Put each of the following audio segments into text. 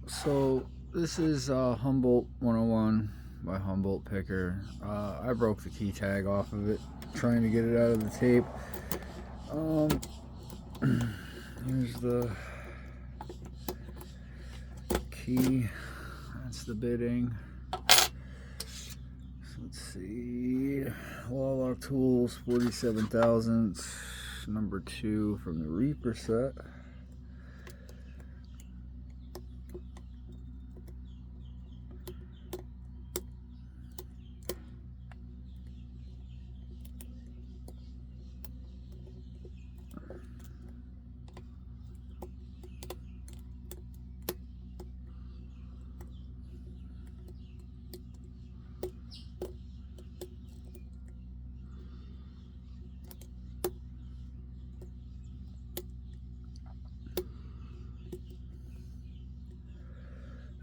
So this is Humboldt 101 by Humboldt Picker. I broke the key tag off of it trying to get it out of the tape. Um, Here's the key. That's the bitting. So let's see. Wall lock tools 47 thousandths, number 2 from the Reaper set.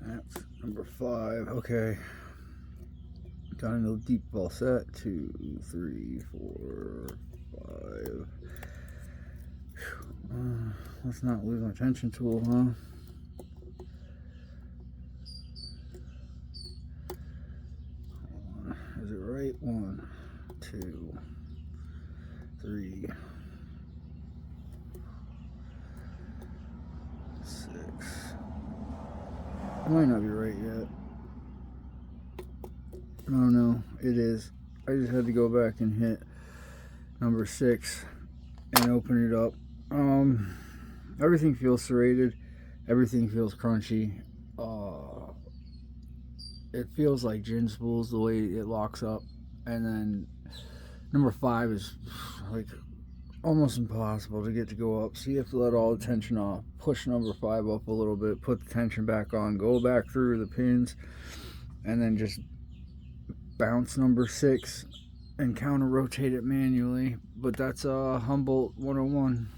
That's number 5. Okay. Got a deep ball set. 2, 3, 4, 5. Let's not lose my tension tool, huh? Is it right? 1, 2, 3, 6. It might not be right yet. No, it is. I just had to go back and hit number 6 and open it up. Everything feels serrated. Everything feels crunchy. It feels like gin spools the way it locks up. And then number 5 is like almost impossible to get to go up. So you have to let all the tension off. Push number 5 up a little bit. Put the tension back on. Go back through the pins. And then just bounce number 6 and counter rotate it manually. But that's Humboldt 101.